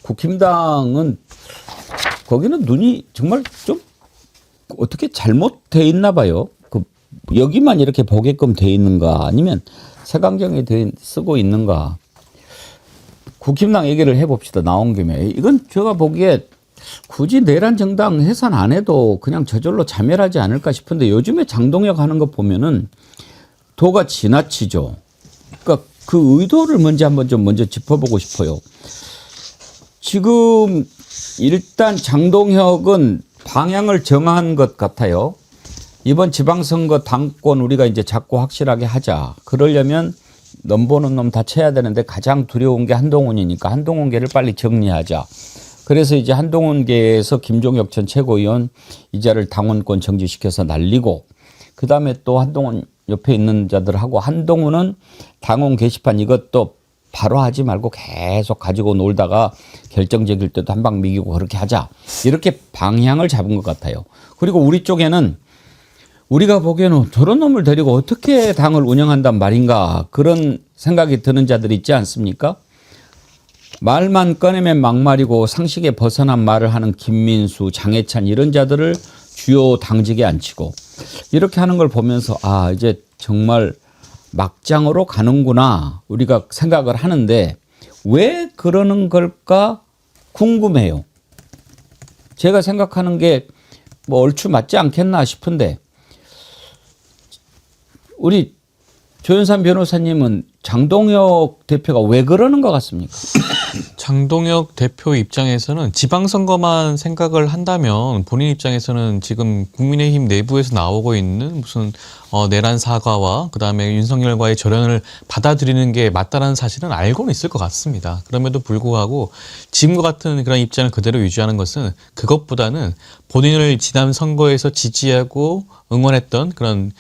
국힘당은 거기는 눈이 정말 좀 어떻게 잘못돼 있나 봐요. 그 여기만 이렇게 보게끔 돼 있는가 아니면 색안경에 쓰고 있는가. 국힘당 얘기를 해봅시다. 나온 김에. 이건 제가 보기에 굳이 내란 정당 해산 안 해도 그냥 저절로 자멸하지 않을까 싶은데 요즘에 장동혁 하는 거 보면은 도가 지나치죠. 그러니까 그 의도를 먼저 짚어보고 싶어요. 지금 일단 장동혁은 방향을 정한 것 같아요. 이번 지방선거 당권 우리가 이제 잡고 확실하게 하자. 그러려면 넘보는 놈 다 쳐야 되는데 가장 두려운 게 한동훈이니까 한동훈계를 빨리 정리하자. 그래서 이제 한동훈계에서 김종혁 전 최고위원 이자를 당원권 정지시켜서 날리고 그다음에 또 한동훈 옆에 있는 자들하고 한동훈은 당원 게시판 이것도 바로 하지 말고 계속 가지고 놀다가 결정적일 때도 한 방 미기고 그렇게 하자. 이렇게 방향을 잡은 것 같아요. 그리고 우리 쪽에는 우리가 보기에는 저런 놈을 데리고 어떻게 당을 운영한단 말인가 그런 생각이 드는 자들이 있지 않습니까? 말만 꺼내면 막말이고 상식에 벗어난 말을 하는 김민수, 장해찬 이런 자들을 주요 당직에 앉히고 이렇게 하는 걸 보면서 아 이제 정말 막장으로 가는구나 우리가 생각을 하는데 왜 그러는 걸까 궁금해요. 제가 생각하는 게 뭐 얼추 맞지 않겠나 싶은데 우리 조윤선 변호사님은 장동혁 대표가 왜 그러는 것 같습니까? 장동혁 대표 입장에서는 지방선거만 생각을 한다면 본인 입장에서는 지금 국민의힘 내부에서 나오고 있는 무슨 내란 사과와 그다음에 윤석열과의 절연을 받아들이는 게 맞다는 사실은 알고는 있을 것 같습니다. 그럼에도 불구하고 지금과 같은 그런 입장을 그대로 유지하는 것은 그것보다는 본인을 지난 선거에서 지지하고 응원했던 그런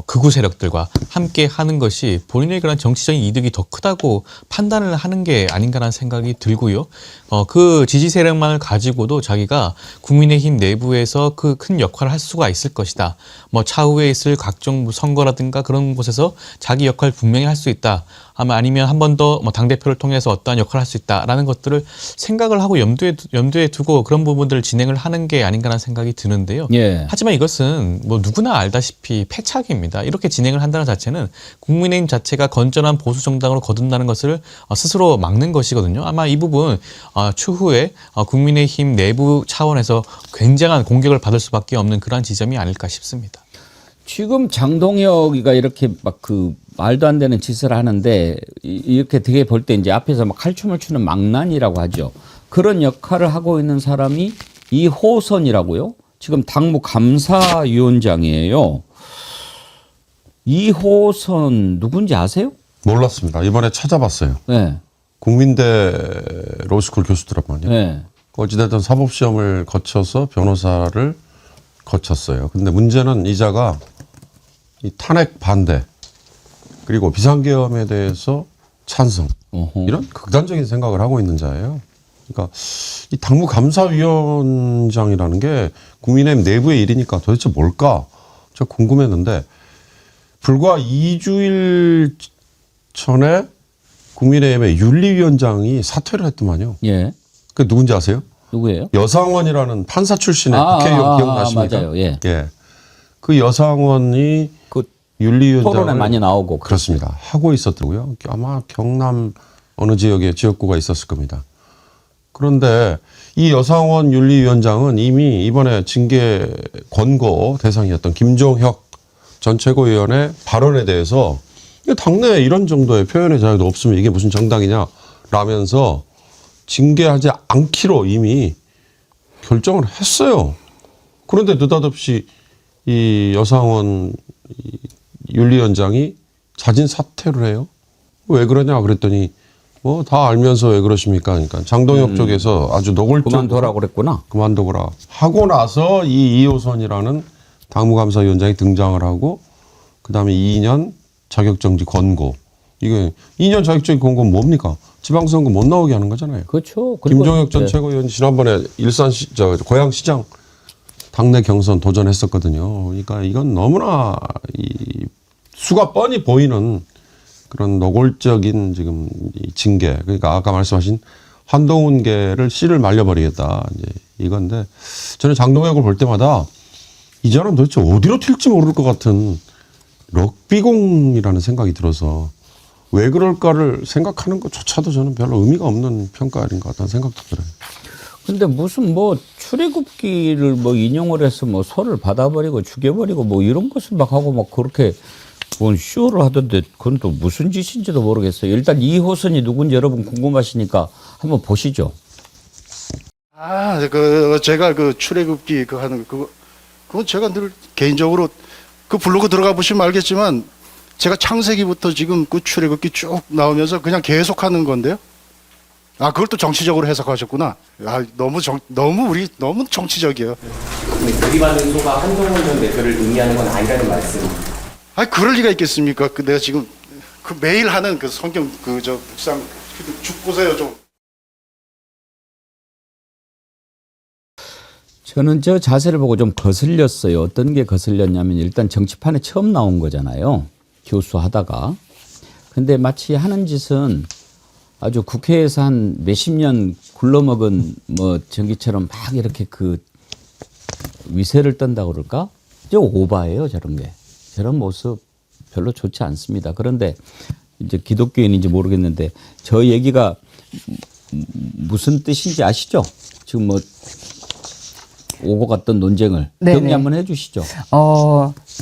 극우 세력들과 함께 하는 것이 본인의 그런 정치적인 이득이 더 크다고 판단을 하는 게 아닌가라는 생각이 들고요. 그 지지 세력만을 가지고도 자기가 국민의힘 내부에서 그 큰 역할을 할 수가 있을 것이다. 뭐 차후에 있을 각종 선거라든가 그런 곳에서 자기 역할을 분명히 할 수 있다. 아니면 한 번 더 뭐 당대표를 통해서 어떠한 역할을 할 수 있다라는 것들을 생각을 하고 염두에 두고 그런 부분들을 진행을 하는 게 아닌가라는 생각이 드는데요. 예. 하지만 이것은 뭐 누구나 알다시피 패착입니다. 이렇게 진행을 한다는 자체는 국민의힘 자체가 건전한 보수 정당으로 거듭나는 것을 스스로 막는 것이거든요. 아마 이 부분 추후에 국민의힘 내부 차원에서 굉장한 공격을 받을 수밖에 없는 그러한 지점이 아닐까 싶습니다. 지금 장동혁이가 이렇게 막 그 말도 안 되는 짓을 하는데 이렇게 되게 볼 때 이제 앞에서 막 칼춤을 추는 망난이라고 하죠. 그런 역할을 하고 있는 사람이 이호선이라고요. 지금 당무 감사위원장이에요. 이호선 누군지 아세요? 몰랐습니다. 이번에 찾아봤어요. 네. 국민대 로스쿨 교수더란 말이에요. 네. 어찌됐든 사법시험을 거쳐서 변호사를 거쳤어요. 근데 문제는 이자가 이 탄핵 반대 그리고 비상계엄에 대해서 찬성 이런 극단적인 생각을 하고 있는 자예요. 그러니까 이 당무감사위원장이라는 게 국민의힘 내부의 일이니까 도대체 뭘까? 저 궁금했는데 불과 2주일 전에 국민의힘의 윤리위원장이 사퇴를 했더만요. 예. 그 누군지 아세요? 누구예요? 여상원이라는 판사 출신의 국회의원 기억나십니까? 맞아요. 예. 예. 그 여상원이 그 윤리위원장을 토론에 많이 나오고 그렇습니다. 하고 있었더라고요. 아마 경남 어느 지역에 지역구가 있었을 겁니다. 그런데 이 여상원 윤리위원장은 이미 이번에 징계 권고 대상이었던 김종혁 전 최고위원의 발언에 대해서 당내에 이런 정도의 표현의 자유도 없으면 이게 무슨 정당이냐 라면서 징계하지 않기로 이미 결정을 했어요. 그런데 느닷없이 이 여상원 윤리위원장이 자진 사퇴를 해요. 왜 그러냐 그랬더니 뭐 다 알면서 왜 그러십니까? 그러니까 장동혁 쪽에서 아주 노골적으로 그만둬라 그랬구나. 그만둬라 하고 나서 이 이호선이라는 당무감사위원장이 등장을 하고 그다음에 2년 자격정지 권고. 이거 2년 자격정지 권고는 뭡니까? 지방선거 못 나오게 하는 거잖아요. 그렇죠. 김종혁 전 최고위원 지난번에 고양시장 당내 경선 도전했었거든요. 그러니까 이건 너무나 이 수가 뻔히 보이는 그런 노골적인 지금 이 징계. 그러니까 아까 말씀하신 한동훈계를 씨를 말려버리겠다 이제 이건데 저는 장동혁을 볼 때마다 이 사람 도대체 어디로 튈지 모를 것 같은 럭비공이라는 생각이 들어서 왜 그럴까를 생각하는 것조차도 저는 별로 의미가 없는 평가인 것 같다는 생각도 들어요. 근데 무슨 뭐 출애굽기를 뭐 인용을 해서 뭐 소를 받아버리고 죽여버리고 뭐 이런 것을 막 하고 막 그렇게 뭔 쇼를 하던데 그건 또 무슨 짓인지도 모르겠어요. 일단 이 호선이 누군지 여러분 궁금하시니까 한번 보시죠. 제가 그 출애굽기 그 하는 그건 제가 늘 개인적으로 그 블로그 들어가 보시면 알겠지만 제가 창세기부터 지금 그 출애굽기 쭉 나오면서 그냥 계속 하는 건데요. 그걸 또 정치적으로 해석하셨구나. 너무 정치적이에요. 들이받는 소가 한동훈 전 대표를 의미하는 건 아니라는 말씀. 그럴 리가 있겠습니까? 내가 지금 그 매일 하는 그 성경 묵상 죽 보세요 좀. 저는 저 자세를 보고 좀 거슬렸어요. 어떤 게 거슬렸냐면 일단 정치판에 처음 나온 거잖아요. 교수하다가. 근데 마치 하는 짓은 아주 국회에서 한 몇십 년 굴러먹은 뭐 전기처럼 막 이렇게 그 위세를 떤다고 그럴까? 저 오바예요, 저런 게. 저런 모습 별로 좋지 않습니다. 그런데 이제 기독교인인지 모르겠는데 저 얘기가 무슨 뜻인지 아시죠? 지금 뭐 오고 갔던 논쟁을 네네. 정리 한번 해주시죠.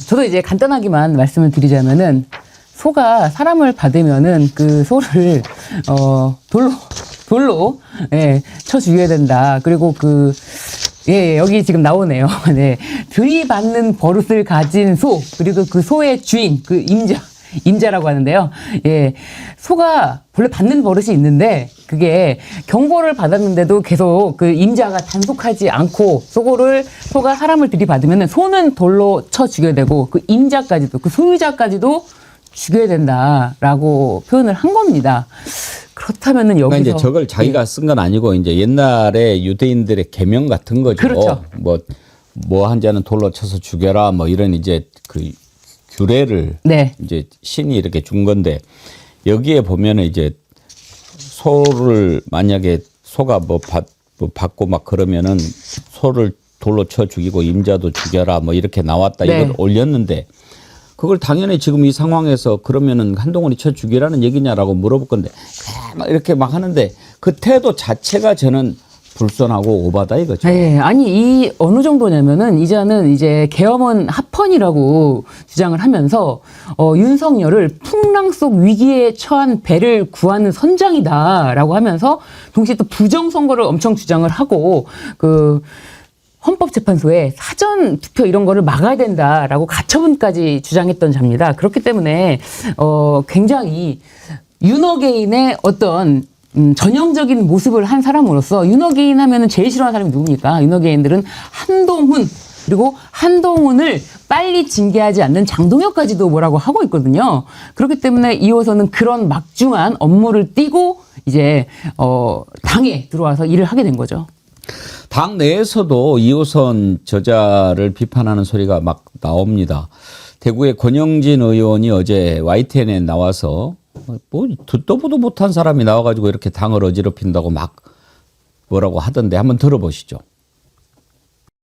저도 이제 간단하게만 말씀을 드리자면은 소가 사람을 받으면은 그 소를 돌로 쳐 죽여야 된다. 그리고 여기 지금 나오네요. 네. 들이받는 버릇을 가진 소, 그리고 그 소의 주인, 그 임자라고 하는데요. 예. 소가 원래 받는 버릇이 있는데, 그게 경고를 받았는데도 계속 그 임자가 단속하지 않고, 소가 사람을 들이받으면 소는 돌로 쳐 죽여야 되고, 그 임자까지도, 그 소유자까지도 죽여야 된다라고 표현을 한 겁니다. 그렇다면은 여기서. 그러니까 이제 저걸 자기가 쓴 건 아니고 이제 옛날에 유대인들의 계명 같은 거죠. 그렇죠. 뭐 한 자는 돌로 쳐서 죽여라 뭐 이런 이제 그 규례를 네. 이제 신이 이렇게 준 건데 여기에 보면은 이제 소를 만약에 소가 뭐 받고 막 그러면은 소를 돌로 쳐 죽이고 임자도 죽여라 뭐 이렇게 나왔다 네. 이걸 올렸는데 그걸 당연히 지금 이 상황에서 그러면은 한동훈이 쳐 죽이라는 얘기냐라고 물어볼 건데 막 이렇게 막 하는데 그 태도 자체가 저는 불손하고 오바다 이거죠. 네, 아니 이 어느 정도냐면은 이자는 이제 계엄은 합헌이라고 주장을 하면서 윤석열을 풍랑 속 위기에 처한 배를 구하는 선장이다라고 하면서 동시에 또 부정선거를 엄청 주장을 하고 그 헌법재판소에 사전 투표 이런 거를 막아야 된다라고 가처분까지 주장했던 자입니다. 그렇기 때문에 굉장히 윤어게인의 어떤 전형적인 모습을 한 사람으로서 윤어게인 하면은 제일 싫어하는 사람이 누굽니까? 윤어게인들은 한동훈 그리고 한동훈을 빨리 징계하지 않는 장동혁까지도 뭐라고 하고 있거든요. 그렇기 때문에 이호선은 그런 막중한 업무를 띄고 이제 당에 들어와서 일을 하게 된 거죠. 당 내에서도 2호선 저자를 비판하는 소리가 막 나옵니다. 대구의 권영진 의원이 어제 YTN에 나와서 뭐 듣도 보도 못한 사람이 나와가지고 이렇게 당을 어지럽힌다고 막 뭐라고 하던데 한번 들어보시죠.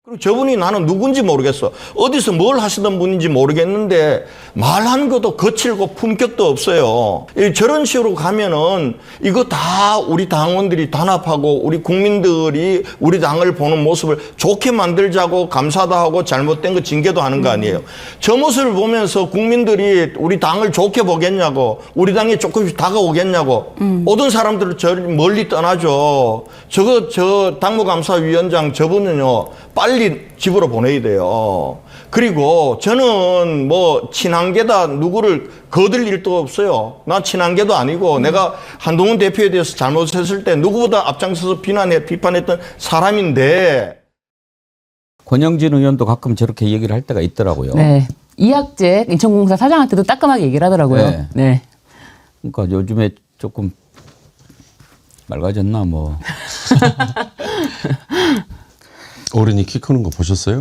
그리고 저분이 나는 누군지 모르겠어. 어디서 뭘 하시던 분인지 모르겠는데 말하는 것도 거칠고 품격도 없어요. 저런 식으로 가면은 이거 다 우리 당원들이 단합하고 우리 국민들이 우리 당을 보는 모습을 좋게 만들자고 감사도 하고 잘못된 거 징계도 하는 거 아니에요. 저 모습을 보면서 국민들이 우리 당을 좋게 보겠냐고 우리 당에 조금씩 다가오겠냐고 오던 사람들을 저 멀리 떠나죠. 저 당무감사위원장 저분은요 빨리 집으로 보내야 돼요. 그리고 저는 뭐 친한계다 누구를 거들 일도 없어요. 난 친한계도 아니고 내가 한동훈 대표에 대해서 잘못했을 때 누구보다 앞장서서 비판했던 사람인데. 권영진 의원도 가끔 저렇게 얘기를 할 때가 있더라고요. 네. 이학재 인천공사 사장한테도 따끔하게 얘기를 하더라고요. 네. 네. 그러니까 요즘에 조금 맑아졌나 뭐. 어른이 키 크는 거 보셨어요?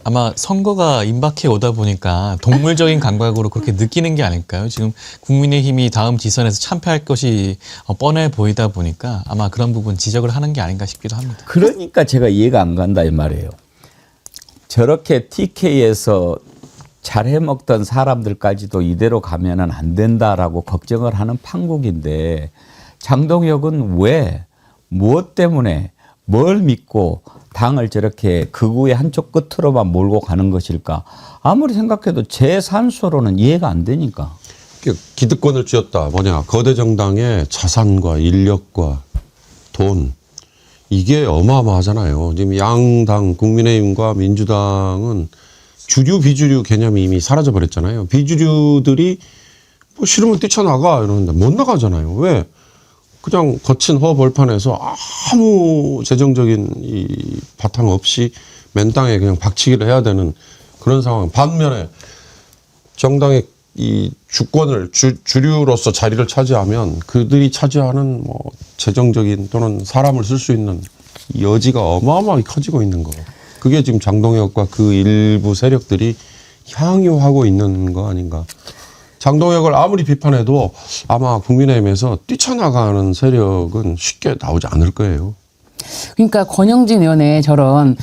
아마 선거가 임박해 오다 보니까 동물적인 감각으로 그렇게 느끼는 게 아닐까요? 지금 국민의힘이 다음 지선에서 참패할 것이 뻔해 보이다 보니까 아마 그런 부분 지적을 하는 게 아닌가 싶기도 합니다. 그러니까 제가 이해가 안 간다 이 말이에요. 저렇게 TK에서 잘 해먹던 사람들까지도 이대로 가면은 안 된다라고 걱정을 하는 판국인데 장동혁은 왜, 무엇 때문에, 뭘 믿고 당을 저렇게 극우의 한쪽 끝으로만 몰고 가는 것일까? 아무리 생각해도 제 산수로는 이해가 안 되니까. 기득권을 쥐었다. 뭐냐. 거대 정당의 자산과 인력과 돈. 이게 어마어마하잖아요. 지금 양당, 국민의힘과 민주당은 주류, 비주류 개념이 이미 사라져버렸잖아요. 비주류들이 뭐 싫으면 뛰쳐나가 이러는데 못 나가잖아요. 왜? 그냥 거친 허벌판에서 아무 재정적인 이 바탕 없이 맨 땅에 그냥 박치기를 해야 되는 그런 상황. 반면에 정당의 이 주권을 주류로서 자리를 차지하면 그들이 차지하는 뭐 재정적인 또는 사람을 쓸 수 있는 여지가 어마어마하게 커지고 있는 거. 그게 지금 장동혁과 그 일부 세력들이 향유하고 있는 거 아닌가. 장동혁을 아무리 비판해도 아마 국민의힘에서 뛰쳐나가는 세력은 쉽게 나오지 않을 거예요. 그러니까 권영진 의원의 저런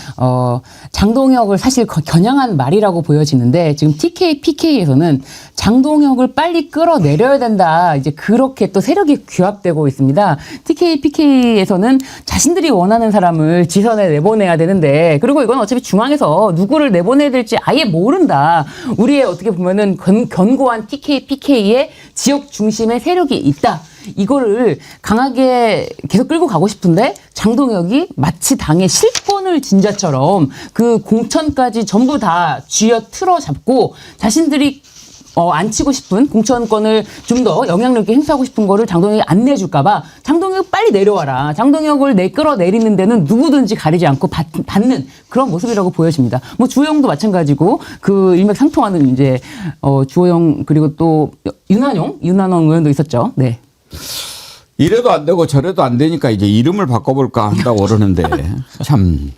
장동혁을 사실 겨냥한 말이라고 보여지는데 지금 TK, PK에서는 장동혁을 빨리 끌어내려야 된다. 이제 그렇게 또 세력이 규합되고 있습니다. TK, PK에서는 자신들이 원하는 사람을 지선에 내보내야 되는데 그리고 이건 어차피 중앙에서 누구를 내보내야 될지 아예 모른다. 우리의 어떻게 보면은 견고한 TK, PK의 지역 중심의 세력이 있다. 이거를 강하게 계속 끌고 가고 싶은데 장동혁이 마치 당의 실권을 진 자처럼 그 공천까지 전부 다 쥐어 틀어 잡고 자신들이 안 치고 싶은 공천권을 좀 더 영향력 있게 행사하고 싶은 거를 장동혁이 안 내줄까 봐 장동혁 빨리 내려와라. 장동혁을 끌어내리는 데는 누구든지 가리지 않고 받는 그런 모습이라고 보여집니다. 뭐 주호영도 마찬가지고 그 일맥상통하는 이제 주호영 그리고 또 윤한홍 의원도 있었죠. 네. 이래도 안 되고 저래도 안 되니까 이제 이름을 바꿔볼까 한다고 그러는데 참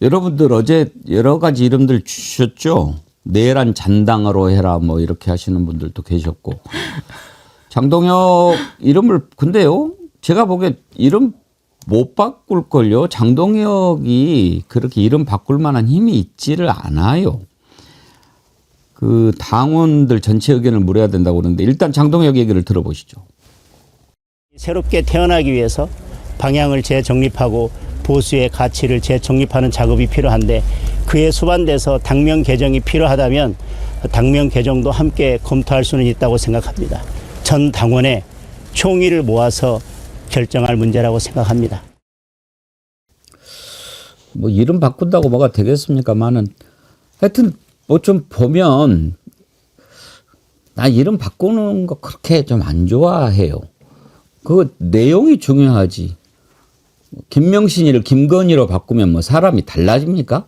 여러분들 어제 여러 가지 이름들 주셨죠. 내란 잔당으로 해라 뭐 이렇게 하시는 분들도 계셨고 장동혁 이름을 근데요 제가 보기에 이름 못 바꿀걸요. 장동혁이 그렇게 이름 바꿀 만한 힘이 있지를 않아요. 그 당원들 전체 의견을 물어야 된다고 그러는데 일단 장동혁 얘기를 들어보시죠. 새롭게 태어나기 위해서 방향을 재정립하고 보수의 가치를 재정립하는 작업이 필요한데 그에 수반돼서 당명 개정이 필요하다면 당명 개정도 함께 검토할 수는 있다고 생각합니다. 전 당원의 총의를 모아서 결정할 문제라고 생각합니다. 뭐 이름 바꾼다고 뭐가 되겠습니까만은 하여튼 뭐 좀 보면 나 이름 바꾸는 거 그렇게 좀 안 좋아해요. 그 내용이 중요하지. 김명신이를 김건희로 바꾸면 뭐 사람이 달라집니까?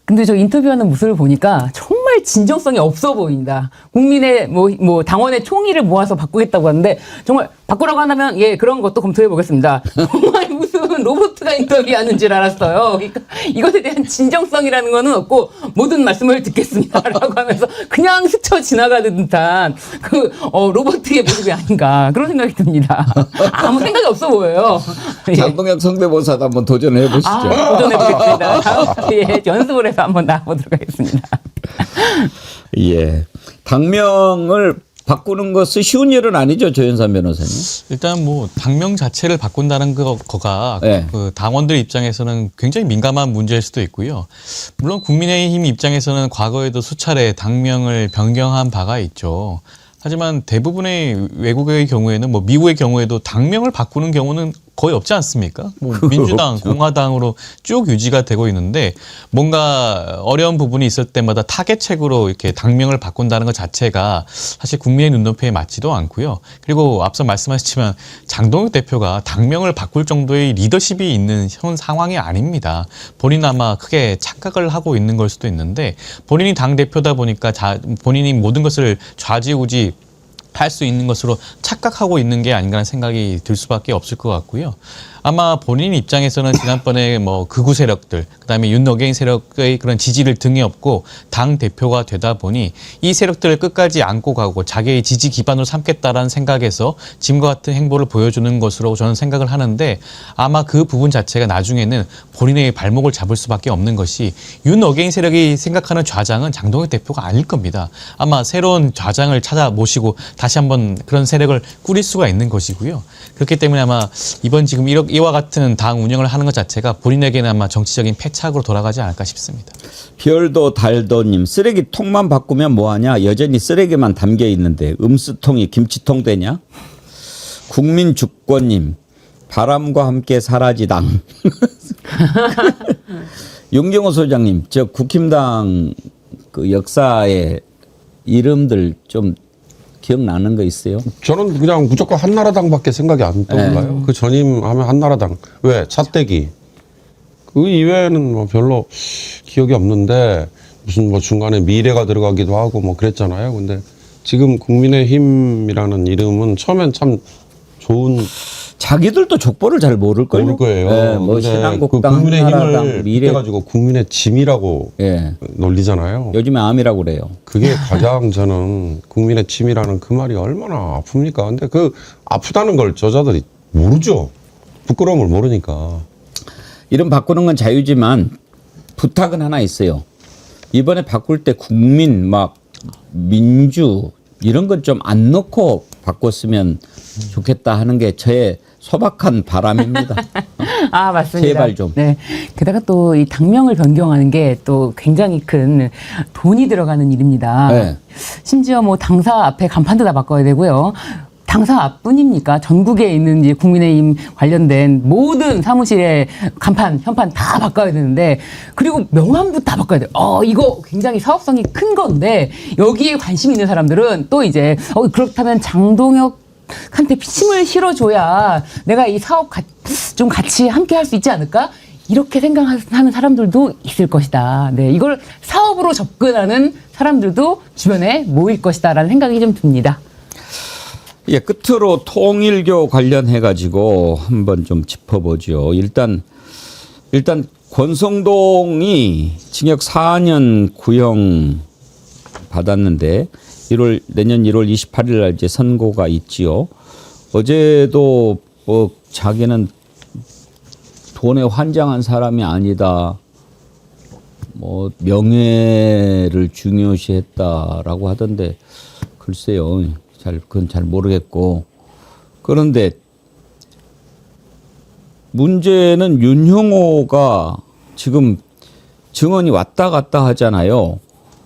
근데 저 인터뷰하는 모습을 보니까 정말 진정성이 없어 보인다. 국민의 뭐 당원의 총의를 모아서 바꾸겠다고 하는데 정말 바꾸라고 한다면 예 그런 것도 검토해 보겠습니다. 정말 무슨 로봇가 인터뷰하는 줄 알았어요. 그러니까 이것에 대한 진정성이라는 거는 없고 모든 말씀을 듣겠습니다라고 하면서 그냥 스쳐 지나가는 듯한 그 로봇의 모습이 아닌가 그런 생각이 듭니다. 아무 생각이 없어 보여요. 예. 장동혁 성대모사도 한번 도전해 보시죠. 도전해 보겠습니다. 다음 주에 연습을 해서 한번 나와보도록 하겠습니다. 예, 당명을 바꾸는 것은 쉬운 일은 아니죠, 조현산 변호사님. 일단 뭐 당명 자체를 바꾼다는 거가 네. 그 당원들 입장에서는 굉장히 민감한 문제일 수도 있고요. 물론 국민의힘 입장에서는 과거에도 수차례 당명을 변경한 바가 있죠. 하지만 대부분의 외국의 경우에는 뭐 미국의 경우에도 당명을 바꾸는 경우는 거의 없지 않습니까? 뭐 민주당, 공화당으로 쭉 유지가 되고 있는데 뭔가 어려운 부분이 있을 때마다 타겟책으로 이렇게 당명을 바꾼다는 것 자체가 사실 국민의 눈높이에 맞지도 않고요. 그리고 앞서 말씀하셨지만 장동혁 대표가 당명을 바꿀 정도의 리더십이 있는 현 상황이 아닙니다. 본인 아마 크게 착각을 하고 있는 걸 수도 있는데 본인이 당 대표다 보니까 본인이 모든 것을 좌지우지 할 수 있는 것으로 착각하고 있는 게 아닌가 하는 생각이 들 수밖에 없을 것 같고요. 아마 본인 입장에서는 지난번에 뭐 극우 세력들, 그다음에 윤어게인 세력의 그런 지지를 등에 업고 당 대표가 되다 보니 이 세력들을 끝까지 안고 가고 자기의 지지 기반으로 삼겠다라는 생각에서 지금과 같은 행보를 보여주는 것으로 저는 생각을 하는데, 아마 그 부분 자체가 나중에는 본인의 발목을 잡을 수밖에 없는 것이, 윤어게인 세력이 생각하는 좌장은 장동혁 대표가 아닐 겁니다. 아마 새로운 좌장을 찾아 모시고 다시 한번 그런 세력을 꾸릴 수가 있는 것이고요. 그렇기 때문에 아마 이번 지금 이와 같은 당 운영을 하는 것 자체가 본인에게는 아마 정치적인 패착으로 돌아가지 않을까 싶습니다. 별도 달도님, 쓰레기통만 바꾸면 뭐하냐? 여전히 쓰레기만 담겨 있는데 음수통이 김치통 되냐? 국민주권님, 바람과 함께 사라지당. 윤경호 소장님, 저 국힘당 그 역사의 이름들 좀 기억나는 거 있어요? 저는 그냥 무조건 한나라당밖에 생각이 안 떠올라요. 그 전임하면 한나라당. 왜? 차떼기. 그 이외에는 뭐 별로 기억이 없는데, 무슨 뭐 중간에 미래가 들어가기도 하고 뭐 그랬잖아요. 근데 지금 국민의힘이라는 이름은 처음엔 참 좋은, 자기들도 족보를 잘 모를걸요? 모를 거예요. 네, 뭐 근데 신한국당, 그 국민의힘을 한나라당, 미래. 그래가지고 국민의 짐이라고 예. 놀리잖아요. 요즘에 암이라고 그래요. 그게 가장 저는 국민의 짐이라는 그 말이 얼마나 아픕니까? 근데 그 아프다는 걸 저자들이 모르죠. 부끄러움을 모르니까. 이름 바꾸는 건 자유지만 부탁은 하나 있어요. 이번에 바꿀 때 국민, 막 민주 이런 건 좀 안 넣고 바꿨으면 좋겠다 하는 게 저의 소박한 바람입니다. 아, 맞습니다. 제발 좀. 네. 게다가 또 이 당명을 변경하는 게 또 굉장히 큰 돈이 들어가는 일입니다. 네. 심지어 뭐 당사 앞에 간판도 다 바꿔야 되고요. 당사 앞뿐입니까? 전국에 있는 이제 국민의힘 관련된 모든 사무실의 간판, 현판 다 바꿔야 되는데, 그리고 명함도 다 바꿔야 돼요. 이거 굉장히 사업성이 큰 건데, 여기에 관심 있는 사람들은 또 이제, 그렇다면 장동혁한테 힘을 실어줘야 내가 이 사업 좀 같이 함께 할 수 있지 않을까? 이렇게 생각하는 사람들도 있을 것이다. 네, 이걸 사업으로 접근하는 사람들도 주변에 모일 것이다라는 생각이 좀 듭니다. 예, 끝으로 통일교 관련해 가지고 한번 좀 짚어보죠. 일단 권성동이 징역 4년 구형 받았는데 내년 1월 28일 날 이제 선고가 있지요. 어제도 뭐 자기는 돈에 환장한 사람이 아니다. 뭐 명예를 중요시했다라고 하던데, 글쎄요. 그건 잘 모르겠고. 그런데 문제는 윤형호가 지금 증언이 왔다 갔다 하잖아요.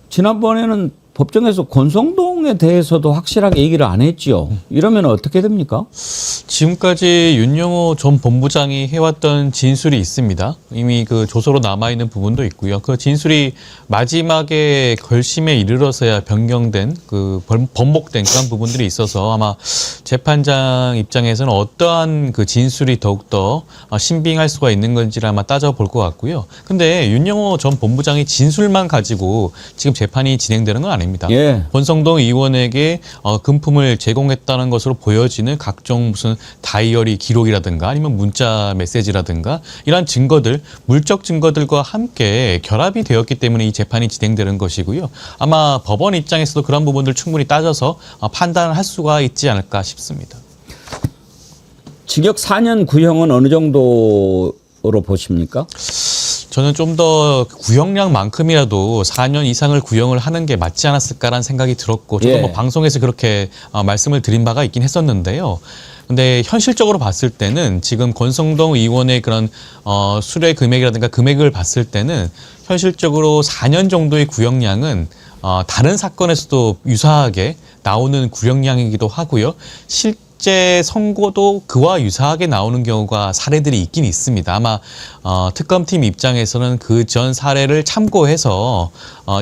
지난번에는 법정에서 권성동에 대해서도 확실하게 얘기를 안 했지요. 이러면 어떻게 됩니까? 지금까지 윤영호 전 본부장이 해왔던 진술이 있습니다. 이미 그 조서로 남아있는 부분도 있고요. 그 진술이 마지막에 결심에 이르러서야 변경된, 번복된 그런 부분들이 있어서 아마 재판장 입장에서는 어떠한 그 진술이 더욱더 신빙할 수가 있는 건지를 아마 따져볼 것 같고요. 근데 윤영호 전 본부장이 진술만 가지고 지금 재판이 진행되는 건 아닙니다. 예. 권성동 의원에게 금품을 제공했다는 것으로 보여지는 각종 무슨 다이어리 기록이라든가 아니면 문자 메시지라든가 이러한 증거들, 물적 증거들과 함께 결합이 되었기 때문에 이 재판이 진행되는 것이고요. 아마 법원 입장에서도 그런 부분들 충분히 따져서 판단을 할 수가 있지 않을까 싶습니다. 징역 4년 구형은 어느 정도로 보십니까? 저는 좀 더 구형량만큼이라도 4년 이상을 구형을 하는 게 맞지 않았을까라는 생각이 들었고, 저도 예. 뭐 방송에서 그렇게 말씀을 드린 바가 있긴 했었는데요. 근데 현실적으로 봤을 때는 지금 권성동 의원의 그런 수뢰 금액이라든가 금액을 봤을 때는 현실적으로 4년 정도의 구형량은 다른 사건에서도 유사하게 나오는 구형량이기도 하고요. 실제 선고도 그와 유사하게 나오는 경우가 사례들이 있긴 있습니다. 아마 특검팀 입장에서는 그 전 사례를 참고해서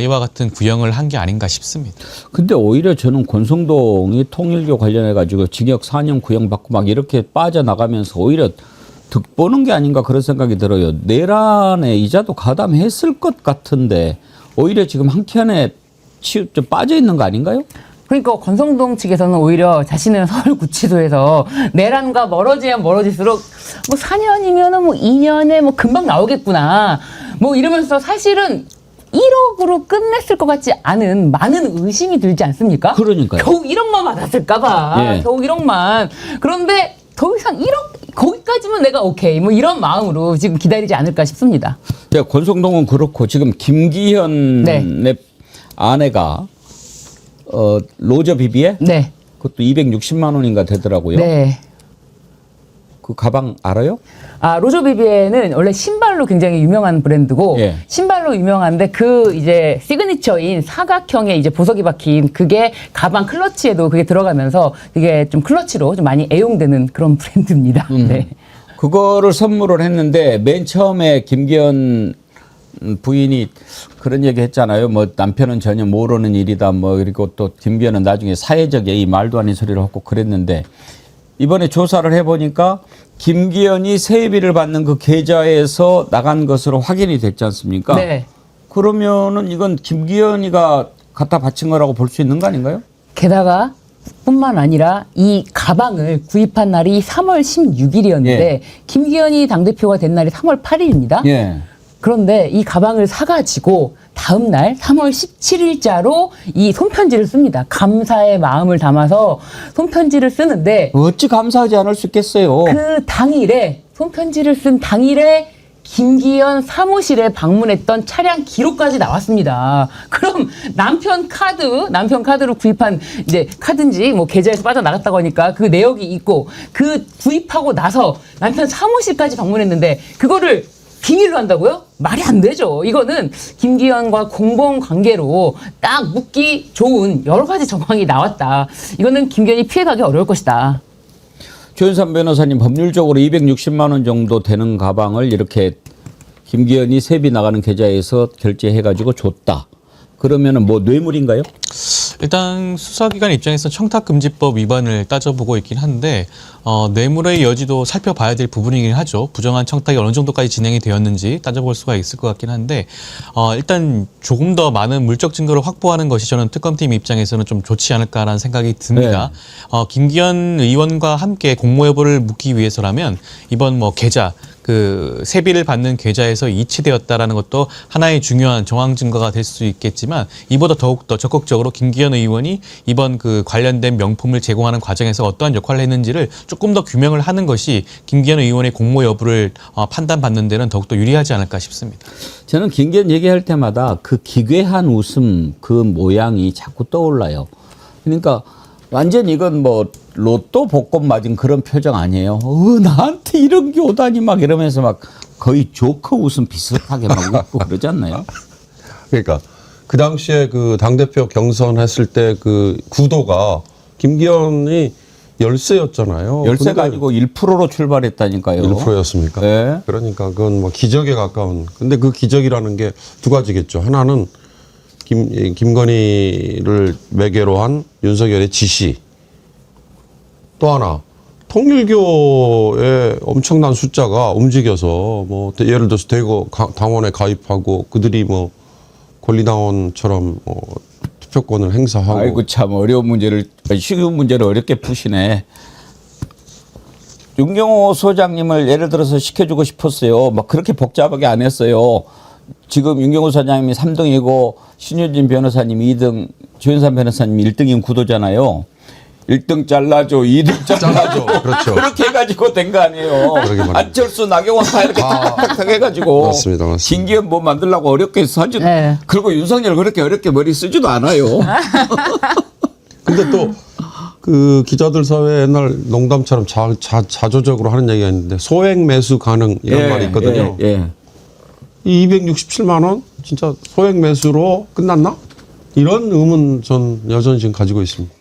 이와 같은 구형을 한 게 아닌가 싶습니다. 근데 오히려 저는 권성동이 통일교 관련해 가지고 징역 4년 구형 받고 막 이렇게 빠져나가면서 오히려 득보는 게 아닌가 그런 생각이 들어요. 내란에 이자도 가담했을 것 같은데 오히려 지금 한켠에 좀 빠져 있는 거 아닌가요? 그러니까 권성동 측에서는 오히려 자신은 서울구치소에서 내란과 멀어지면 멀어질수록 뭐 4년이면은 뭐 2년에 뭐 금방 나오겠구나. 뭐 이러면서 사실은 1억으로 끝냈을 것 같지 않은 많은 의심이 들지 않습니까? 그러니까요. 겨우 1억만 받았을까봐. 예. 겨우 1억만. 그런데 더 이상 1억 거기까지면 내가 오케이. 뭐 이런 마음으로 지금 기다리지 않을까 싶습니다. 야, 권성동은 그렇고 지금 김기현의 아내가 로저 비비에 네. 그것도 260만 원인가 되더라고요. 네. 그 가방 알아요? 아, 로저 비비에는 원래 신발로 굉장히 유명한 브랜드고, 예. 신발로 유명한데 그 이제 시그니처인 사각형의 이제 보석이 박힌 그게 가방 클러치에도 그게 들어가면서 그게 좀 클러치로 좀 많이 애용되는 그런 브랜드입니다. 네. 그거를 선물을 했는데 맨 처음에 김기현 부인이 그런 얘기 했잖아요. 뭐 남편은 전혀 모르는 일이다. 뭐 그리고 또 김기현은 나중에 사회적에 이 말도 아닌 소리를 하고 그랬는데 이번에 조사를 해보니까 김기현이 세입비를 받는 그 계좌에서 나간 것으로 확인이 됐지 않습니까? 네. 그러면은 이건 김기현이가 갖다 바친 거라고 볼 수 있는 거 아닌가요? 게다가 뿐만 아니라 이 가방을 구입한 날이 3월 16일이었는데 예. 김기현이 당대표가 된 날이 3월 8일입니다. 예. 그런데 이 가방을 사가지고 다음 날 3월 17일자로 이 손편지를 씁니다. 감사의 마음을 담아서 손편지를 쓰는데 어찌 감사하지 않을 수 있겠어요. 그 당일에 손편지를 쓴 당일에 김기현 사무실에 방문했던 차량 기록까지 나왔습니다. 그럼 남편 카드로 구입한 이제 카드인지 뭐 계좌에서 빠져나갔다고 하니까 그 내역이 있고 그 구입하고 나서 남편 사무실까지 방문했는데 그거를 비밀로 한다고요? 말이 안 되죠. 이거는 김기현과 공범 관계로 딱 묻기 좋은 여러 가지 정황이 나왔다. 이거는 김기현이 피해가기 어려울 것이다. 조윤선 변호사님 법률적으로 260만 원 정도 되는 가방을 이렇게 김기현이 세비 나가는 계좌에서 결제해가지고 줬다. 그러면은 뭐 뇌물인가요? 일단 수사기관 입장에서 청탁금지법 위반을 따져보고 있긴 한데 뇌물의 여지도 살펴봐야 될 부분이긴 하죠. 부정한 청탁이 어느 정도까지 진행이 되었는지 따져볼 수가 있을 것 같긴 한데 일단 조금 더 많은 물적 증거를 확보하는 것이 저는 특검팀 입장에서는 좀 좋지 않을까라는 생각이 듭니다. 김기현 의원과 함께 공모 여부를 묻기 위해서라면 이번 뭐 계좌 그 세비를 받는 계좌에서 이치되었다라는 것도 하나의 중요한 정황 증거가 될 수 있겠지만 이보다 더욱 더 적극적으로 김기현 의원이 이번 그 관련된 명품을 제공하는 과정에서 어떠한 역할을 했는지를 조금 더 규명을 하는 것이 김기현 의원의 공모 여부를 판단받는 데는 더욱더 유리하지 않을까 싶습니다. 저는 김기현 얘기할 때마다 그 기괴한 웃음 그 모양이 자꾸 떠올라요. 그러니까 완전 이건 뭐 로또 복권 맞은 그런 표정 아니에요. 나한테 이런 게 오다니 막 이러면서 막 거의 조커 웃음 비슷하게 막 웃고 그러지 않나요? 그러니까 그 당시에 그 당대표 경선했을 때 그 구도가 김기현이 열세였잖아요. 열세가 아니고 1%로 출발했다니까요. 1%였습니까? 네. 그러니까 그건 뭐 기적에 가까운. 근데 그 기적이라는 게 두 가지겠죠. 하나는 김건희를 매개로 한 윤석열의 지시. 또 하나 통일교의 엄청난 숫자가 움직여서 뭐 예를 들어서 대거 당원에 가입하고 그들이 뭐 권리당원처럼 투표권을 행사하고. 아이고 참 어려운 문제를 쉬운 문제를 어렵게 푸시네. 윤경호 소장님을 예를 들어서 시켜주고 싶었어요. 막 그렇게 복잡하게 안 했어요. 지금 윤경호 소장님이 3등이고 신유진 변호사님이 2등, 조윤선 변호사님이 1등인 구도잖아요. 1등 잘라줘, 2등 잘라줘. 그렇죠. 그렇게 해가지고 된 거 아니에요. 안철수, 나경원 다 이렇게 탁탁탁 해가지고. 맞습니다. 김기현 뭐 만들려고 어렵게 하지. 네. 그리고 윤석열 그렇게 어렵게 머리 쓰지도 않아요. 근데 또 그 기자들 사회 옛날 농담처럼 자조적으로 하는 얘기가 있는데 소액 매수 가능 이런 말이 있거든요. 이 267만 원 진짜 소액 매수로 끝났나? 이런 의문 전 여전히 지금 가지고 있습니다.